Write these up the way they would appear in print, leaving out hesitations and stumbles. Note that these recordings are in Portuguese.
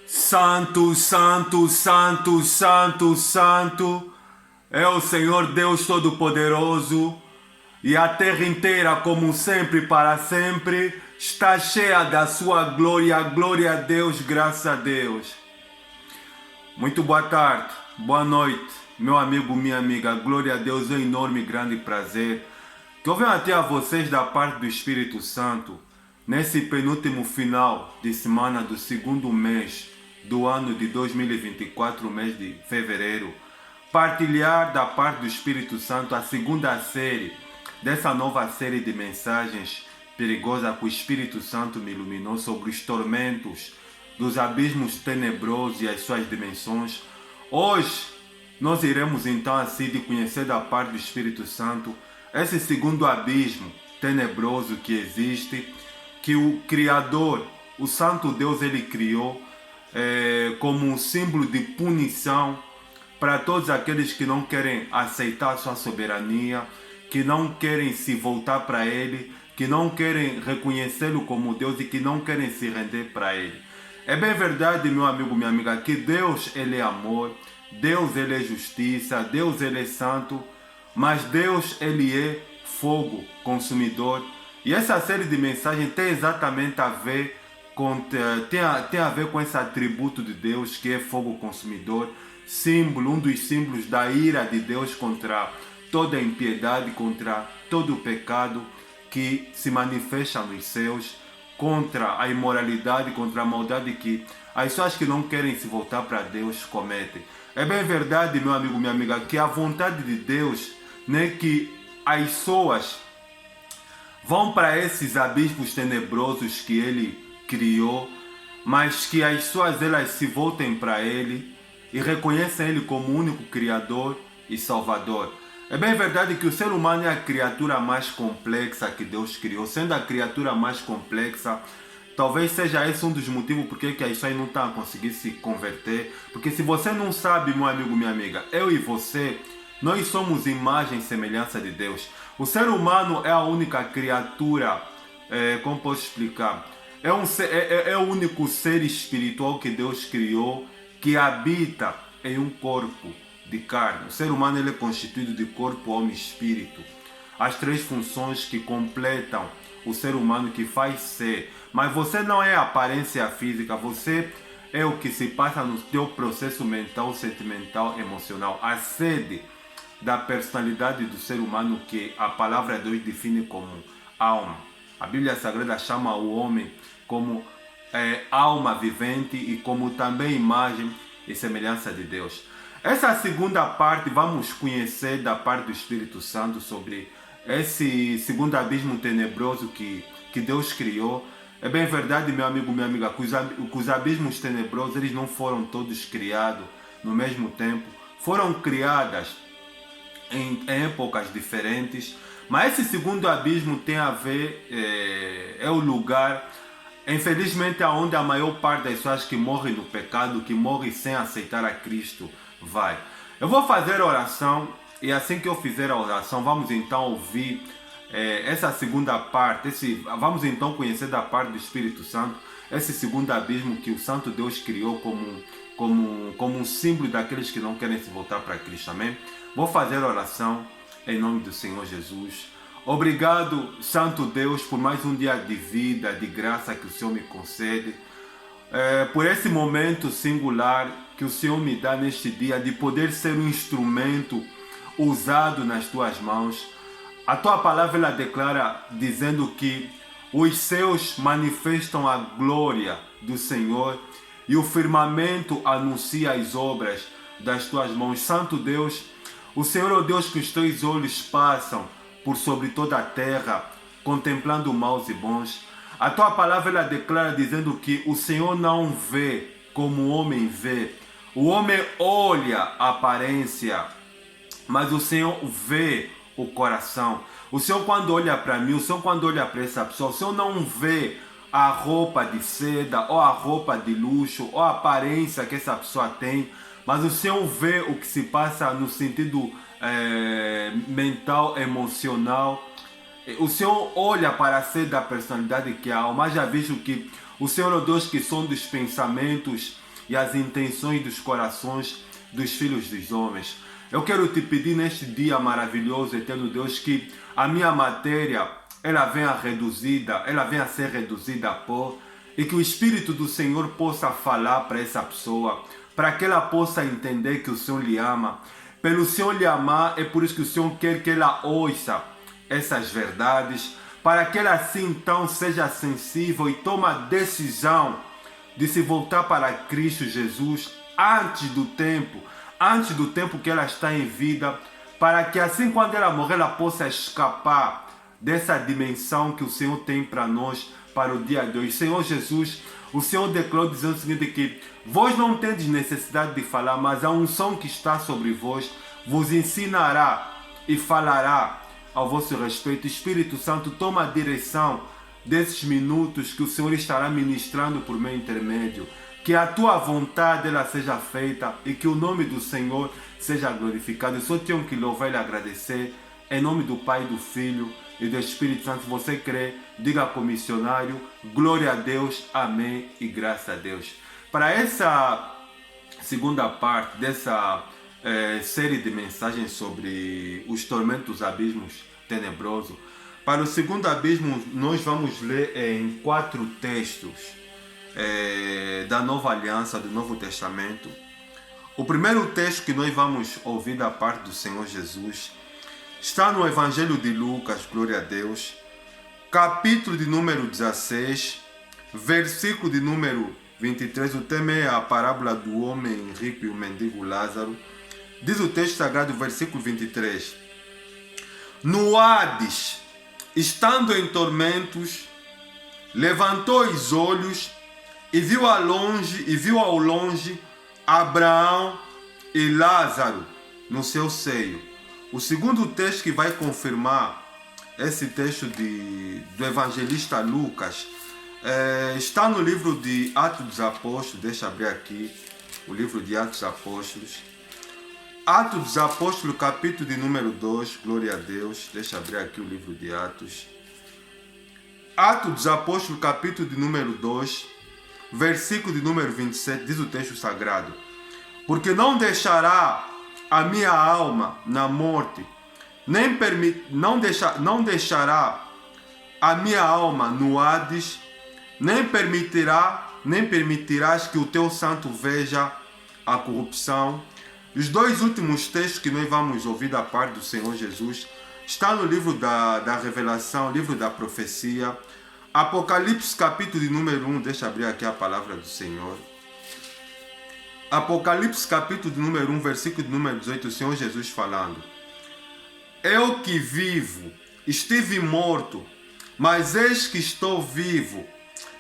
Santo, santo, santo, santo, santo é o Senhor Deus Todo-Poderoso, e a terra inteira, como sempre e para sempre, está cheia da sua glória. Glória a Deus, graças a Deus. Muito boa tarde, boa noite, meu amigo, minha amiga. Glória a Deus, é um enorme e grande prazer que eu venho até a vocês da parte do Espírito Santo nesse penúltimo final de semana do segundo mês do ano de 2024, mês de fevereiro, partilhar da parte do Espírito Santo a segunda série dessa nova série de mensagens perigosas que o Espírito Santo me iluminou sobre os tormentos dos abismos tenebrosos e as suas dimensões. Hoje nós iremos então assim de conhecer da parte do Espírito Santo esse segundo abismo tenebroso que existe, que o Criador, o Santo Deus, ele criou como um símbolo de punição para todos aqueles que não querem aceitar a sua soberania, que não querem se voltar para Ele, que não querem reconhecê-lo como Deus e que não querem se render para Ele. É bem verdade, meu amigo, minha amiga, que Deus, ele é amor, Deus, ele é justiça, Deus, ele é santo, mas Deus, ele é fogo consumidor. E essa série de mensagens tem exatamente a ver tem a ver com esse atributo de Deus que é fogo consumidor, símbolo, um dos símbolos da ira de Deus contra toda a impiedade, contra todo o pecado que se manifesta nos céus, contra a imoralidade, contra a maldade que as pessoas que não querem se voltar para Deus cometem. É bem verdade, meu amigo, minha amiga, que a vontade de Deus, né, que as pessoas vão para esses abismos tenebrosos que Ele criou, mas que as pessoas elas se voltem para Ele e reconheçam Ele como o único Criador e Salvador. É bem verdade que o ser humano é a criatura mais complexa que Deus criou. Sendo a criatura mais complexa, talvez seja esse um dos motivos por que as pessoas não estão a conseguir se converter. Porque se você não sabe, meu amigo, minha amiga, eu e você, nós somos imagem e semelhança de Deus. O ser humano é a única criatura, como posso explicar? É o único ser espiritual que Deus criou que habita em um corpo de carne. O ser humano ele é constituído de corpo, alma e espírito. As três funções que completam o ser humano que faz ser. Mas você não é a aparência física, você é o que se passa no teu processo mental, sentimental, emocional. A sede da personalidade do ser humano que a palavra de Deus define como alma. A Bíblia Sagrada chama o homem como alma vivente e como também imagem e semelhança de Deus. Essa segunda parte vamos conhecer da parte do Espírito Santo sobre esse segundo abismo tenebroso que Deus criou. É bem verdade, meu amigo, minha amiga, que os abismos tenebrosos eles não foram todos criados no mesmo tempo. Foram criadas em épocas diferentes, mas esse segundo abismo tem a ver, é o lugar, infelizmente, onde a maior parte das pessoas que morrem no pecado, que morrem sem aceitar a Cristo, vai. Eu vou fazer a oração e assim que eu fizer a oração, vamos então ouvir essa segunda parte, vamos então conhecer da parte do Espírito Santo, esse segundo abismo que o Santo Deus criou como um símbolo daqueles que não querem se voltar para Cristo, amém? Vou fazer a oração em nome do Senhor Jesus. Obrigado, Santo Deus, por mais um dia de vida, de graça que o Senhor me concede, por esse momento singular que o Senhor me dá neste dia de poder ser um instrumento usado nas tuas mãos. A tua palavra ela declara dizendo que os céus manifestam a glória do Senhor e o firmamento anuncia as obras das tuas mãos. Santo Deus, o Senhor é o Deus que os teus olhos passam por sobre toda a terra, contemplando maus e bons. A tua palavra ela declara dizendo que o Senhor não vê como o homem vê. O homem olha a aparência, mas o Senhor vê o coração. O Senhor quando olha para mim, o Senhor quando olha para essa pessoa, o Senhor não vê a roupa de seda, ou a roupa de luxo, ou a aparência que essa pessoa tem, mas o Senhor vê o que se passa no sentido mental, emocional. O Senhor olha para a sede da personalidade que há alma. Já vejo que o Senhor é o Deus que sonda os pensamentos e as intenções dos corações dos filhos dos homens. Eu quero te pedir neste dia maravilhoso, eterno Deus, que a minha matéria ela venha a ser reduzida a pó, e que o Espírito do Senhor possa falar para essa pessoa, para que ela possa entender que o Senhor lhe ama. Pelo Senhor lhe amar, é por isso que o Senhor quer que ela ouça essas verdades, para que ela assim então seja sensível e tome a decisão de se voltar para Cristo Jesus antes do tempo que ela está em vida, para que assim quando ela morrer ela possa escapar dessa dimensão que o Senhor tem para nós, para o dia de hoje. Senhor Jesus, o Senhor declarou dizendo o seguinte, que vós não tendes necessidade de falar, mas a unção que está sobre vós vos ensinará e falará ao vosso respeito. Espírito Santo, toma a direção desses minutos que o Senhor estará ministrando por meu intermédio. Que a tua vontade ela seja feita e que o nome do Senhor seja glorificado. Eu só tenho que louvar e agradecer. Em nome do Pai, do Filho e do Espírito Santo. Se você crê, diga com o missionário, glória a Deus, amém e graças a Deus. Para essa segunda parte dessa série de mensagens sobre os tormentos, abismos tenebrosos, para o segundo abismo nós vamos ler em 4 textos da Nova Aliança, do Novo Testamento. O primeiro texto que nós vamos ouvir da parte do Senhor Jesus está no Evangelho de Lucas, glória a Deus, capítulo de número 16, versículo de número 23. O tema é a parábola do homem rico e o mendigo Lázaro. Diz o texto sagrado, versículo 23. No Hades, estando em tormentos, levantou os olhos e viu ao longe Abraão e Lázaro no seu seio. O segundo texto que vai confirmar esse texto do evangelista Lucas está no livro de Atos dos Apóstolos. Deixa eu abrir aqui o livro de Atos dos Apóstolos. Atos dos Apóstolos, capítulo de número 2, glória a Deus. Deixa eu abrir aqui o livro de Atos. Atos dos Apóstolos, capítulo de número 2, versículo de número 27, diz o texto sagrado: porque não deixará a minha alma na morte, não deixará a minha alma no Hades, nem permitirás que o teu santo veja a corrupção. Os 2 últimos textos que nós vamos ouvir da parte do Senhor Jesus está no livro da Revelação, livro da profecia, Apocalipse, capítulo de número 1. Deixa eu abrir aqui a palavra do Senhor. Apocalipse, capítulo de número 1, versículo de número 18, o Senhor Jesus falando: eu que vivo, estive morto, mas eis que estou vivo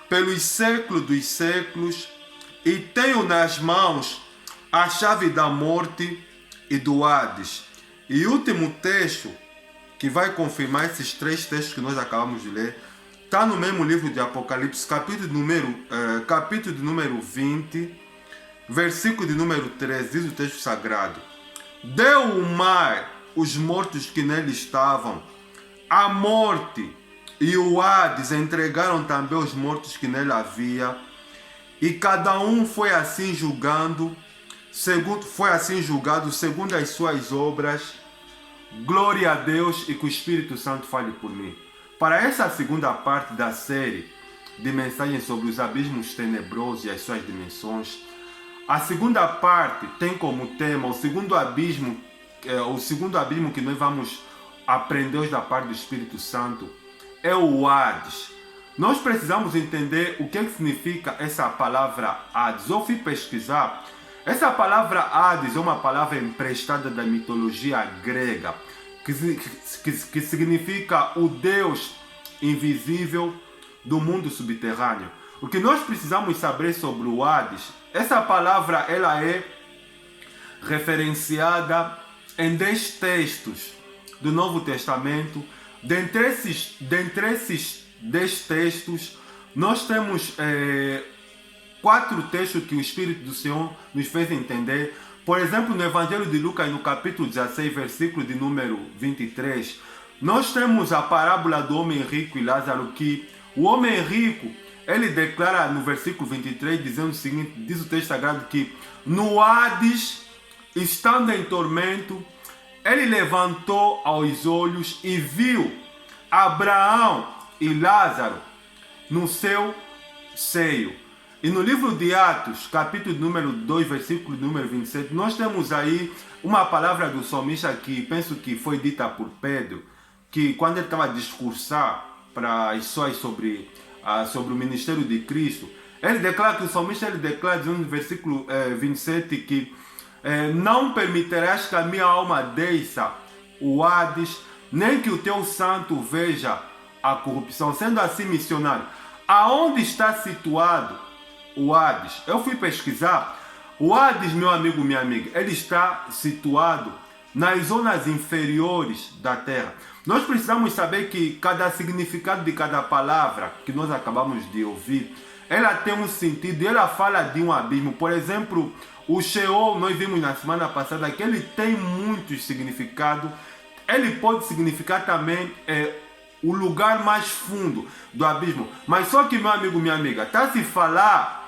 pelos séculos dos séculos, e tenho nas mãos a chave da morte e do Hades. E o último texto que vai confirmar esses 3 textos que nós acabamos de ler está no mesmo livro de Apocalipse, capítulo de número 20, versículo de número 13, diz o texto sagrado: deu o mar os mortos que nele estavam, a morte e o Hades entregaram também os mortos que nele havia, e cada um foi assim julgado segundo as suas obras. Glória a Deus, e que o Espírito Santo fale por mim. Para essa segunda parte da série de mensagens sobre os abismos tenebrosos e as suas dimensões, a segunda parte tem como tema o segundo abismo que nós vamos aprender hoje da parte do Espírito Santo, é o Hades. Nós precisamos entender o que significa essa palavra Hades. Eu fui pesquisar. Essa palavra Hades é uma palavra emprestada da mitologia grega, que significa o Deus invisível do mundo subterrâneo. O que nós precisamos saber sobre o Hades, essa palavra ela é referenciada em 10 textos do Novo Testamento. Dentre esses 10 textos, nós temos 4 textos que o Espírito do Senhor nos fez entender. Por exemplo, no Evangelho de Lucas, no capítulo 16, versículo de número 23, nós temos a parábola do homem rico e Lázaro, que o homem rico, ele declara no versículo 23, dizendo o seguinte, diz o texto sagrado que no Hades, estando em tormento, ele levantou os olhos e viu Abraão e Lázaro no seu seio. E no livro de Atos, capítulo número 2, versículo número 27, nós temos aí uma palavra do salmista que penso que foi dita por Pedro, que quando ele estava a discursar para as pessoas sobre o ministério de Cristo, ele declara que o salmista declara no versículo 27 que não permitirás que a minha alma desça o Hades, nem que o teu santo veja a corrupção. Sendo assim, missionário, aonde está situado o Hades? Eu fui pesquisar. O Hades, meu amigo, minha amiga, ele está situado nas zonas inferiores da terra. Nós precisamos saber que cada significado de cada palavra que nós acabamos de ouvir, ela tem um sentido e ela fala de um abismo. Por exemplo, o Sheol, nós vimos na semana passada que ele tem muitos significados. Ele pode significar também o lugar mais fundo do abismo. Mas só que, meu amigo, minha amiga, está se falar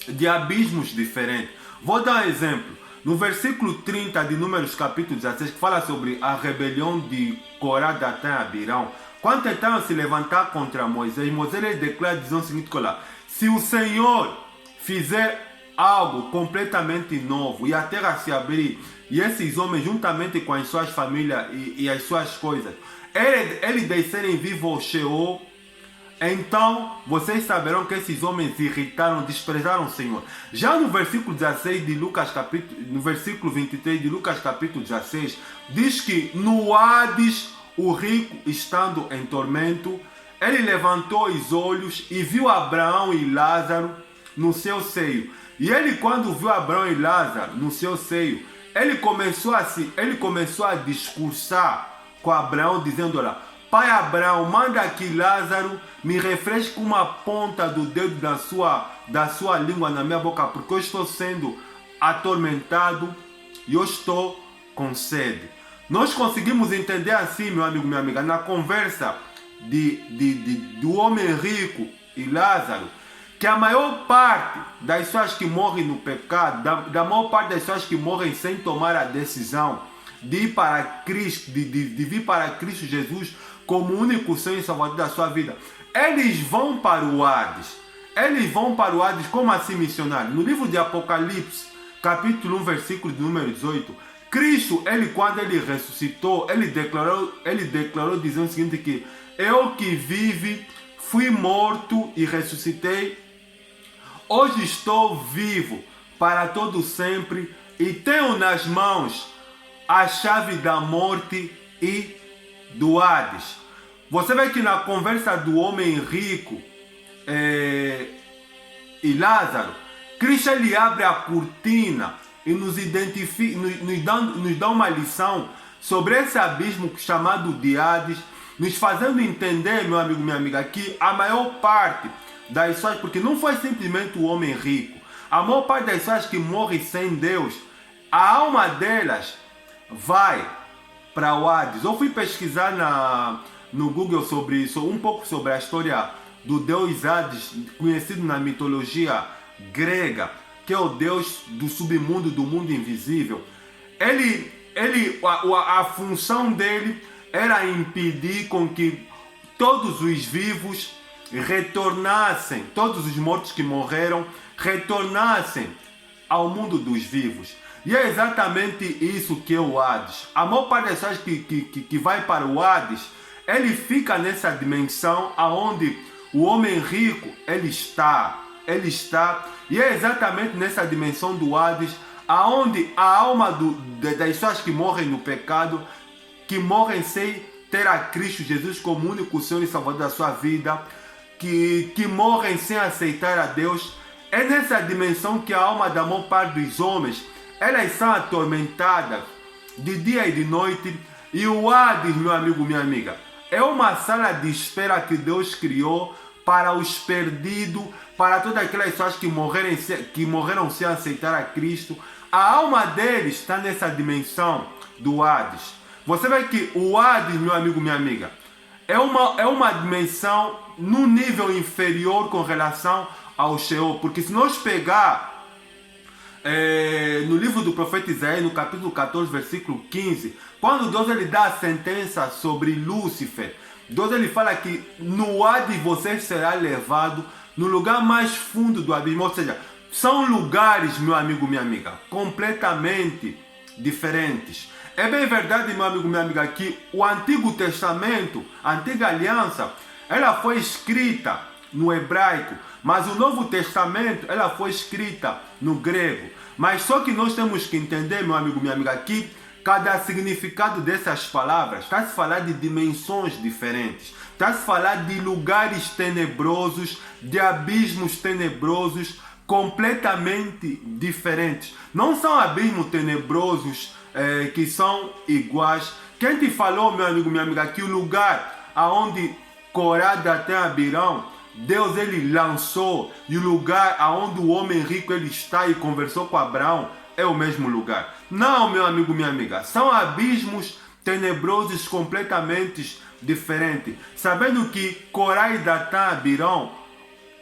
de abismos diferentes. Vou dar um exemplo. No versículo 30 de Números capítulo 16, que fala sobre a rebelião de Corá, Datã e Abirão, quando tentaram se levantar contra Moisés, Moisés ele declara dizendo o seguinte, se o Senhor fizer algo completamente novo e a terra se abrir e esses homens juntamente com as suas famílias e as suas coisas, eles descerem vivo ao Sheol, então vocês saberão que esses homens irritaram, desprezaram o Senhor. Já no versículo 16 de Lucas no versículo 23 de Lucas capítulo 16, diz que no Hades, o rico estando em tormento, ele levantou os olhos e viu Abraão e Lázaro no seu seio. E ele, quando viu Abraão e Lázaro no seu seio, ele começou a discursar com Abraão, dizendo, olha, pai Abraão, manda que Lázaro me refresque uma ponta do dedo da sua língua na minha boca, porque eu estou sendo atormentado e eu estou com sede. Nós conseguimos entender assim, meu amigo, minha amiga, na conversa do homem rico e Lázaro, que a maior parte das pessoas que morrem no pecado, da maior parte das pessoas que morrem sem tomar a decisão de ir para Cristo, de vir para Cristo Jesus como único Senhor e Salvador da sua vida, eles vão para o Hades. Eles vão para o Hades, como assim, missionário? No livro de Apocalipse, capítulo 1, versículo número 18, Cristo, quando ele ressuscitou, ele declarou dizendo o seguinte, que eu que vive, fui morto e ressuscitei, hoje estou vivo para todo sempre e tenho nas mãos a chave da morte e do Hades. Você vê que na conversa do homem rico e Lázaro, Cristo ele abre a cortina e nos identifica, nos dá uma lição sobre esse abismo chamado de Hades, nos fazendo entender, meu amigo, minha amiga, que a maior parte das pessoas, porque não foi simplesmente o homem rico, a maior parte das pessoas que morrem sem Deus, a alma delas vai para o Hades. Eu fui pesquisar no Google um pouco sobre a história do deus Hades, conhecido na mitologia grega, que é o deus do submundo, do mundo invisível. A função dele era impedir com que todos os vivos retornassem, todos os mortos que morreram, retornassem ao mundo dos vivos. E é exatamente isso que é o Hades. A maior parte das pessoas que vai para o Hades, ele fica nessa dimensão aonde o homem rico, ele está, e é exatamente nessa dimensão do Hades, aonde a alma das pessoas que morrem no pecado, que morrem sem ter a Cristo Jesus como único Senhor e Salvador da sua vida, que morrem sem aceitar a Deus, é nessa dimensão que a alma da maior parte dos homens, elas são atormentadas de dia e de noite. E o Hades, meu amigo, minha amiga, é uma sala de espera que Deus criou para os perdidos, para todas aquelas pessoas que morreram sem aceitar a Cristo. A alma deles está nessa dimensão do Hades. Você vê que o Hades, meu amigo, minha amiga, é uma dimensão num nível inferior com relação ao Sheol. Porque se nós pegar no livro do profeta Isaías, no capítulo 14, versículo 15, quando Deus ele dá a sentença sobre Lúcifer, Deus ele fala que no Hades você será levado no lugar mais fundo do abismo. Ou seja, são lugares, meu amigo, minha amiga, completamente diferentes. É bem verdade, meu amigo, minha amiga, que o Antigo Testamento, a Antiga Aliança, ela foi escrita no hebraico, mas o Novo Testamento, ela foi escrita no grego. Mas só que nós temos que entender, meu amigo, minha amiga, que cada significado dessas palavras está a se falar de dimensões diferentes. Está a se falar de lugares tenebrosos, de abismos tenebrosos, completamente diferentes. Não são abismos tenebrosos que são iguais. Quem te falou, meu amigo, minha amiga, que o lugar aonde Corá, Datã e Abirão, Deus ele lançou, e o lugar aonde o homem rico ele está e conversou com Abraão é o mesmo lugar? Não, meu amigo, minha amiga, são abismos tenebrosos completamente diferentes. Sabendo que Corá e Datã e Abirão,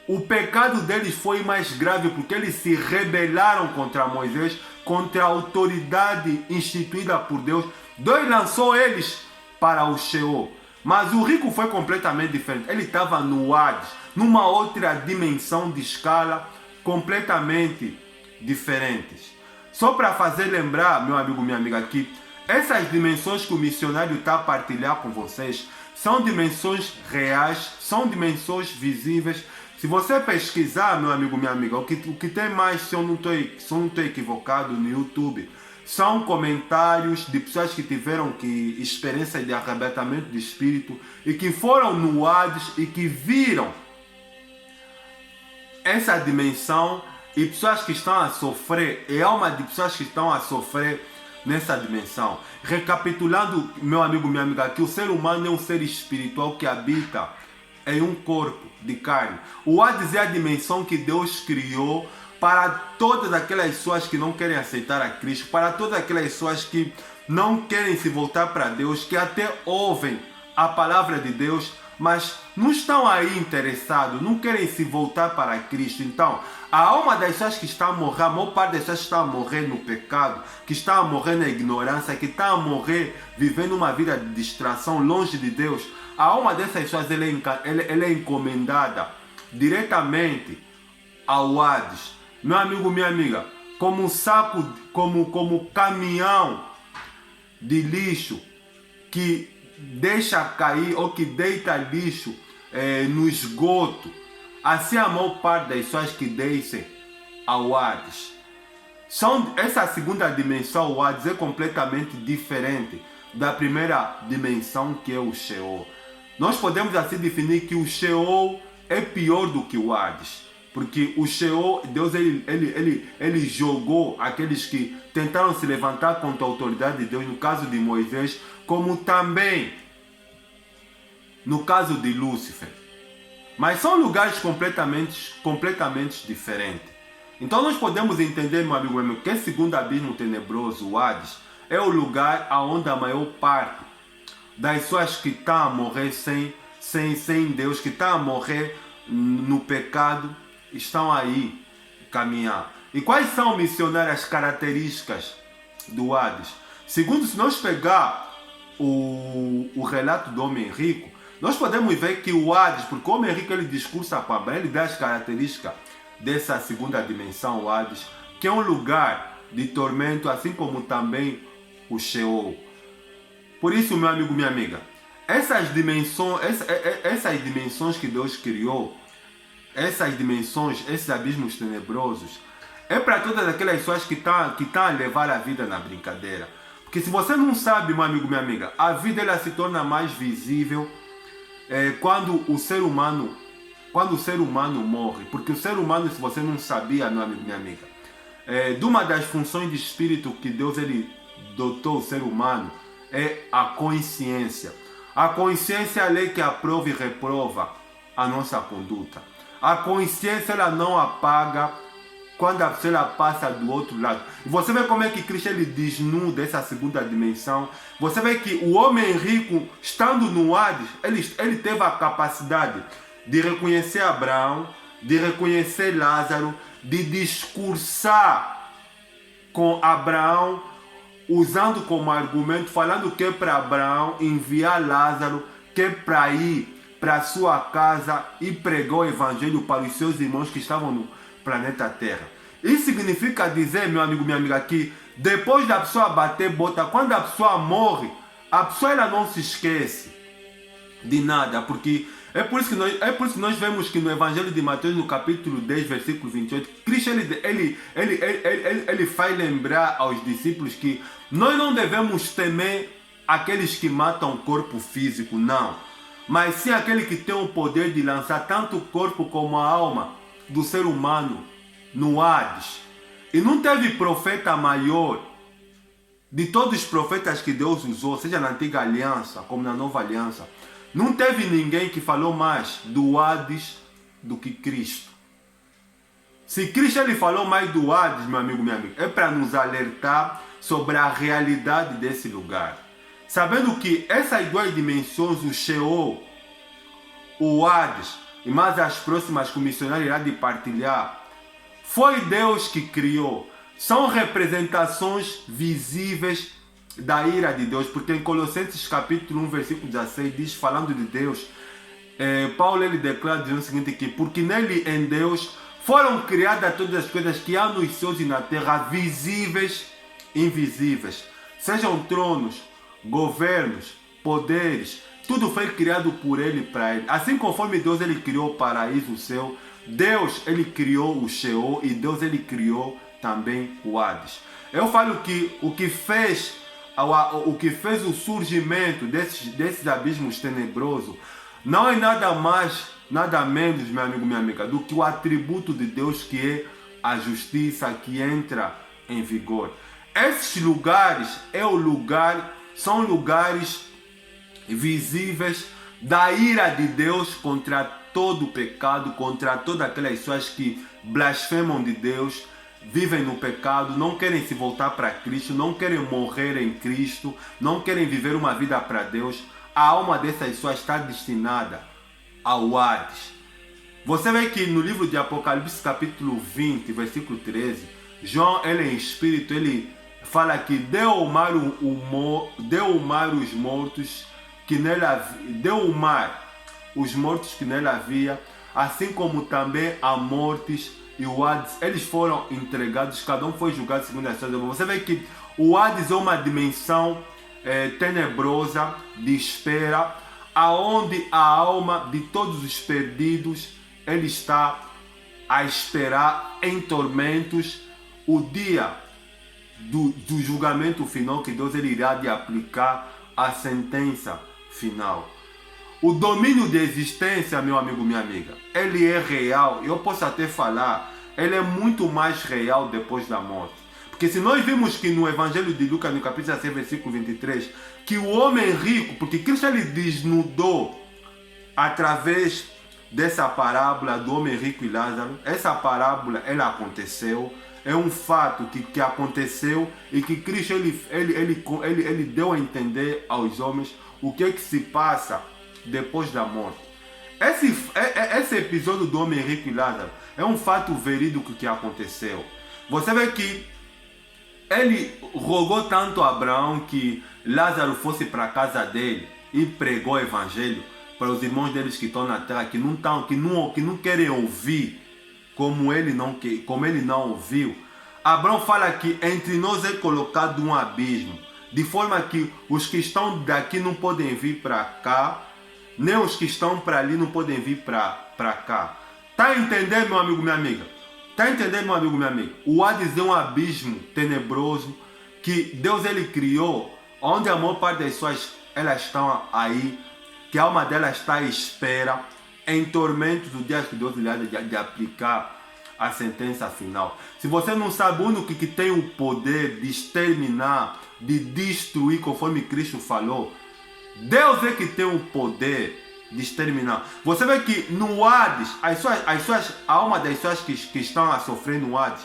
o pecado deles foi mais grave porque eles se rebelaram contra Moisés, contra a autoridade instituída por Deus. Deus lançou eles para o Sheol. Mas o rico foi completamente diferente. Ele estava no Hades, numa outra dimensão de escala completamente diferentes. Só para fazer lembrar, meu amigo, minha amiga, que essas dimensões que o missionário está a partilhar com vocês são dimensões reais, são dimensões visíveis. Se você pesquisar, meu amigo, minha amiga, o que tem mais, se eu não estou equivocado, no YouTube, são comentários de pessoas que tiveram experiência de arrebatamento de espírito e que foram no Hades e que viram essa dimensão, e pessoas que estão a sofrer, e alma de pessoas que estão a sofrer nessa dimensão. Recapitulando, meu amigo, minha amiga, que o ser humano é um ser espiritual que habita em um corpo de carne. O Hades é a dimensão que Deus criou para todas aquelas pessoas que não querem aceitar a Cristo, para todas aquelas pessoas que não querem se voltar para Deus, que até ouvem a palavra de Deus, mas não estão aí interessados, não querem se voltar para Cristo. Então, a alma das pessoas que está a morrer, a maior parte das pessoas que está a morrer no pecado, que está a morrer na ignorância, que está a morrer vivendo uma vida de distração longe de Deus, a alma dessas pessoas ela é encomendada diretamente ao Hades. Meu amigo, minha amiga, como um saco, como caminhão de lixo que deixa cair ou que deita lixo no esgoto, assim a maior parte das pessoas que descem ao Hades. Essa segunda dimensão, o Hades, é completamente diferente da primeira dimensão, que é o Sheol. Nós podemos assim definir que o Sheol é pior do que o Hades. Porque o Sheol, Deus ele jogou aqueles que tentaram se levantar contra a autoridade de Deus, no caso de Moisés, como também no caso de Lúcifer. Mas são lugares completamente diferentes. Então nós podemos entender, meu amigo, que esse segundo abismo tenebroso, o Hades, é o lugar onde a maior parte das pessoas que estão a morrer sem Deus, que estão a morrer no pecado, estão aí caminhar. E quais são, missionários, as características do Hades? Segundo, se nós pegar o relato do homem rico, nós podemos ver que o Hades, porque o homem rico ele discursa com Abraão, ele dá as características dessa segunda dimensão, o Hades, que é um lugar de tormento, assim como também o Sheol. Por isso, meu amigo, minha amiga, essas dimensões que Deus criou, essas dimensões, esses abismos tenebrosos, é para todas aquelas pessoas que estão a levar a vida na brincadeira. Porque se você não sabe, meu amigo, minha amiga, a vida ela se torna mais visível quando o ser humano morre. Porque o ser humano, se você não sabia, meu amigo, minha amiga, de uma das funções de espírito que Deus ele dotou o ser humano é a consciência. A consciência é a lei que aprova e reprova a nossa conduta. A consciência ela não apaga quando a pessoa ela passa do outro lado. Você vê como é que Cristo ele desnuda essa segunda dimensão. Você vê que o homem rico, estando no Hades, ele teve a capacidade de reconhecer Abraão, de reconhecer Lázaro, de discursar com Abraão, usando como argumento, falando que é para Abraão enviar Lázaro, que é para ir para sua casa e pregar o evangelho para os seus irmãos que estavam no planeta Terra. Isso significa dizer, meu amigo, minha amiga, que depois da pessoa bater bota, quando a pessoa morre, a pessoa ela não se esquece de nada, porque é por isso que nós vemos que no Evangelho de Mateus, no capítulo 10, versículo 28, Cristo ele faz lembrar aos discípulos que nós não devemos temer aqueles que matam o corpo físico, não, mas sim aquele que tem o poder de lançar tanto o corpo como a alma do ser humano no Hades. E não teve profeta maior de todos os profetas que Deus usou, seja na antiga aliança como na nova aliança. Não teve ninguém que falou mais do Hades do que Cristo. Se Cristo ele falou mais do Hades, meu amigo, minha amiga, é para nos alertar sobre a realidade desse lugar. Sabendo que essas duas dimensões, o Sheol, o Hades, e mais as próximas que o missionário irá de partilhar, foi Deus que criou. São representações visíveis da ira de Deus, porque em Colossenses capítulo 1, versículo 16, diz, falando de Deus, Paulo ele declara dizendo o seguinte, que porque nele, em Deus, foram criadas todas as coisas que há nos céus e na terra, visíveis e invisíveis, sejam tronos, governos, poderes, tudo foi criado por ele e para ele. Assim conforme Deus ele criou o paraíso, o céu, Deus ele criou o Sheol e Deus ele criou também o Hades. Eu falo que o que fez o surgimento desses abismos tenebrosos não é nada mais, nada menos, meu amigo, minha amiga, do que o atributo de Deus, que é a justiça, que entra em vigor. Esses lugares são lugares visíveis da ira de Deus contra todo o pecado, contra todas aquelas pessoas que blasfemam de Deus, vivem no pecado, não querem se voltar para Cristo, não querem morrer em Cristo, não querem viver uma vida para Deus. A alma dessas pessoas está destinada ao Hades. Você vê que no livro de Apocalipse capítulo 20, versículo 13, João, ele em espírito, ele fala que deu o mar os mortos que nele os mortos que nele havia, assim como também a mortes e o Hades, eles foram entregados, cada um foi julgado segundo a sua obra. Você vê que o Hades é uma dimensão tenebrosa, de espera, aonde a alma de todos os perdidos, ele está a esperar em tormentos o dia do julgamento final, que Deus ele irá de aplicar a sentença final. O domínio de existência, meu amigo, minha amiga, ele é real. Eu posso até falar, ele é muito mais real depois da morte. Porque se nós vimos que no Evangelho de Lucas, no capítulo 16, versículo 23, que o homem rico, porque Cristo ele desnudou através dessa parábola do homem rico e Lázaro, essa parábola ela aconteceu, é um fato que aconteceu e que Cristo ele deu a entender aos homens o que é que se passa depois da morte. Esse episódio do homem rico e Lázaro é um fato verídico que aconteceu. Você vê que ele rogou tanto a Abraão que Lázaro fosse para a casa dele e pregou o evangelho para os irmãos deles que estão na terra, que não querem ouvir como ele não ouviu. Abraão fala que entre nós é colocado um abismo, de forma que os que estão daqui não podem vir para cá, nem os que estão para ali não podem vir para cá. Tá entendendo, meu amigo, minha amiga? Tá entendendo, meu amigo, minha amiga? O Hades é um abismo tenebroso que Deus ele criou, onde a maior parte das pessoas elas estão aí, que a alma delas está à espera, em tormentos do dia que Deus irá de aplicar a sentença final. Se você não sabe, o único que tem o poder de exterminar, de destruir, conforme Cristo falou, Deus é que tem o poder de exterminar. Você vê que no Hades, a alma das pessoas que estão a sofrer no Hades,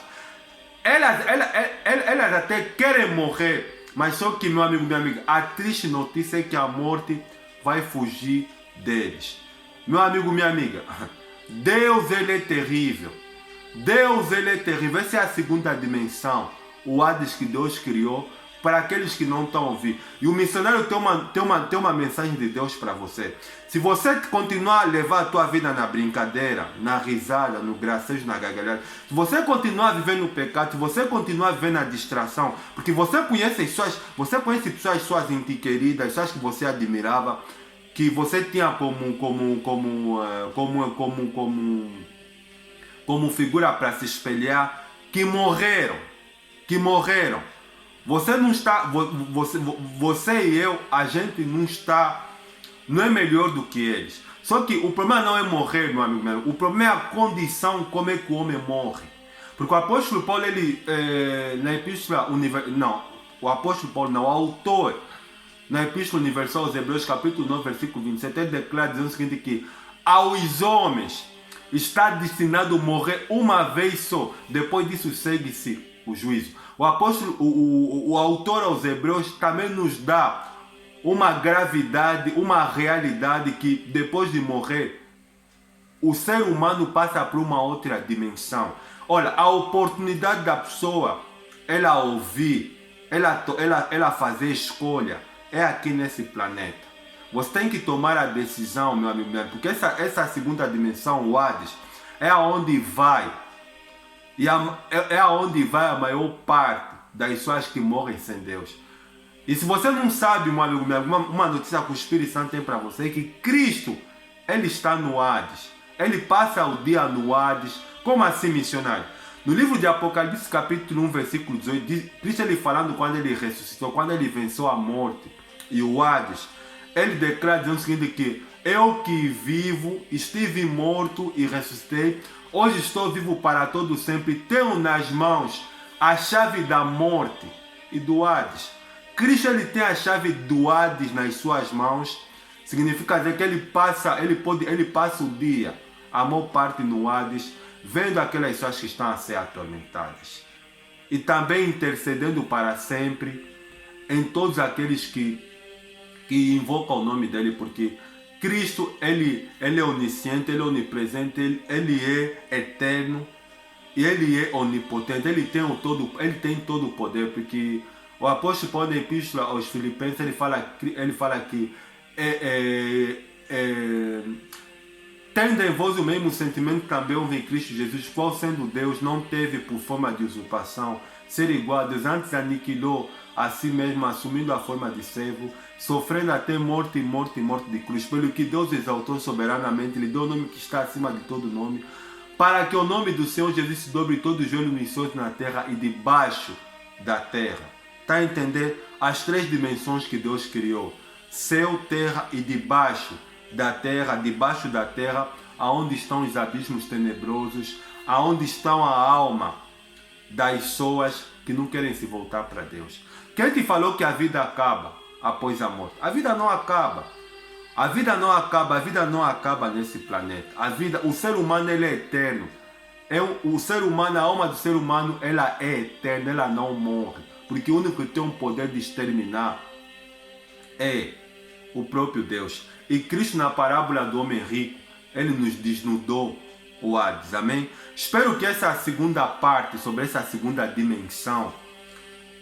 elas até querem morrer, mas só que, meu amigo, minha amiga, a triste notícia é que a morte vai fugir deles. Meu amigo, minha amiga, Deus, ele é terrível. Deus, ele é terrível. Essa é a segunda dimensão, o Hades que Deus criou para aqueles que não estão a ouvir. E o missionário tem uma mensagem de Deus para você. Se você continuar a levar a tua vida na brincadeira, na risada, no gracejo, na gargalhada, se você continuar a viver no pecado, se você continuar a viver na distração, porque você conhece pessoas suas queridas, pessoas que você admirava, que você tinha como figura para se espelhar, que morreram. Você não está, você e eu, a gente não é melhor do que eles. Só que o problema não é morrer, meu amigo. O problema é a condição como é que o homem morre. Porque o apóstolo Paulo, ele, na epístola o apóstolo Paulo não, o autor, na epístola universal aos Hebreus, capítulo 9, versículo 27, ele declara dizendo o seguinte, que aos homens está destinado a morrer uma vez só, depois disso segue-se o juízo. O apóstolo, o autor aos Hebreus também nos dá uma gravidade, uma realidade que depois de morrer, o ser humano passa por uma outra dimensão. Olha, a oportunidade da pessoa, ela ouvir, ela fazer escolha, é aqui nesse planeta. Você tem que tomar a decisão, meu amigo, porque essa segunda dimensão, o Hades, é aonde vai. E é aonde vai a maior parte das pessoas que morrem sem Deus. E se você não sabe, meu amigo, uma notícia que o Espírito Santo tem para você é que Cristo, ele está no Hades. Ele passa o dia no Hades. Como assim, missionário? No livro de Apocalipse, capítulo 1, versículo 18, Cristo, ele falando quando ele ressuscitou, quando ele venceu a morte e o Hades, ele declara dizendo o seguinte, que eu que vivo, estive morto e ressuscitei, hoje estou vivo para todo sempre, tenho nas mãos a chave da morte e do Hades. Cristo, ele tem a chave do Hades nas suas mãos, significa dizer que ele passa o dia, a maior parte no Hades, vendo aquelas pessoas que estão a ser atormentadas. E também intercedendo para sempre em todos aqueles que invocam o nome dele, porque Cristo, ele é onisciente, ele é onipresente, ele é eterno e ele é onipotente, ele tem todo o poder, porque o apóstolo Paulo na epístola aos Filipenses, ele fala que tendo em vós o mesmo sentimento que também houve em Cristo Jesus, qual sendo Deus não teve por forma de usurpação ser igual a Deus, antes aniquilou a si mesmo, assumindo a forma de servo, sofrendo até morte de cruz, pelo que Deus exaltou soberanamente, lhe deu o nome que está acima de todo nome, para que o nome do Senhor Jesus se dobre todo o joelho nos céus, na terra e debaixo da terra. Está a entender? As três dimensões que Deus criou: céu, terra e debaixo da terra, aonde estão os abismos tenebrosos, aonde estão a alma das pessoas que não querem se voltar para Deus. Quem te falou que a vida acaba após a morte? A vida não acaba. A vida não acaba nesse planeta. O ser humano, ele é eterno. A alma do ser humano, ela é eterna, ela não morre. Porque o único que tem o poder de exterminar é o próprio Deus. E Cristo, na parábola do homem rico, ele nos desnudou o Hades. Amém? Espero que essa segunda parte, sobre essa segunda dimensão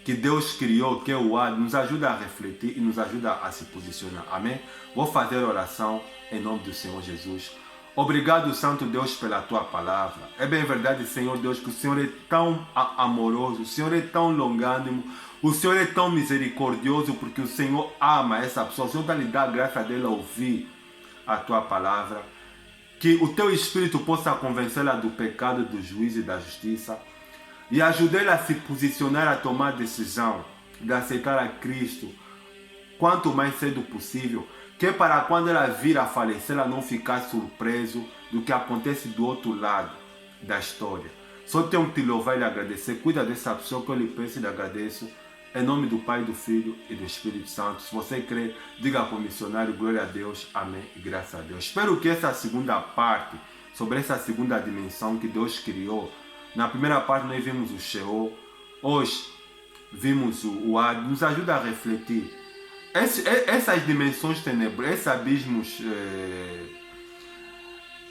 que Deus criou, que é o Hades, nos ajude a refletir e nos ajude a se posicionar. Amém? Vou fazer oração em nome do Senhor Jesus. Obrigado, Santo Deus, pela Tua palavra. É bem verdade, Senhor Deus, que o Senhor é tão amoroso, o Senhor é tão longânimo, o Senhor é tão misericordioso, porque o Senhor ama essa pessoa. O Senhor lhe dá a graça dela ouvir a Tua palavra. Que o Teu Espírito possa convencê-la do pecado, do juízo e da justiça. E ajudá-la a se posicionar, a tomar a decisão de aceitar a Cristo quanto mais cedo possível, que é para quando ela vir a falecer, ela não ficar surpreso do que acontece do outro lado da história. Só tenho que te louvar e lhe agradecer. Cuida dessa pessoa que eu lhe peço e lhe agradeço. Em nome do Pai, do Filho e do Espírito Santo. Se você crê, diga para o missionário, glória a Deus, amém e graças a Deus. Espero que essa segunda parte, sobre essa segunda dimensão que Deus criou, na primeira parte nós vimos o Sheol, hoje vimos o Ad, nos ajuda a refletir. Essas dimensões tenebrosas,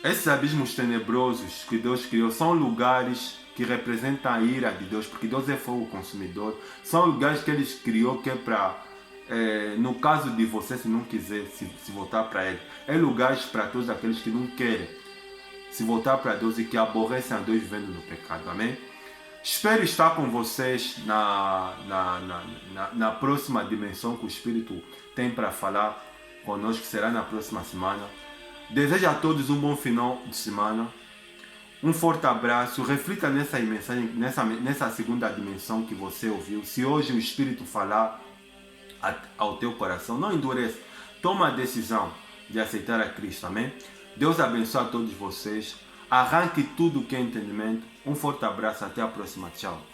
esses abismos tenebrosos que Deus criou são lugares que representam a ira de Deus, porque Deus é fogo consumidor. São lugares que Ele criou que é para, no caso de você, se não quiser se voltar para Ele, é lugares para todos aqueles que não querem se voltar para Deus e que aborrecem a Deus vivendo no pecado. Amém? Espero estar com vocês na próxima dimensão que o Espírito tem para falar conosco, que será na próxima semana. Desejo a todos um bom final de semana. Um forte abraço. Reflita nessa mensagem, nessa segunda dimensão que você ouviu. Se hoje o Espírito falar ao teu coração, não endureça. Toma a decisão de aceitar a Cristo. Amém? Deus abençoe a todos vocês. Arranque tudo que é entendimento. Um forte abraço. Até a próxima. Tchau.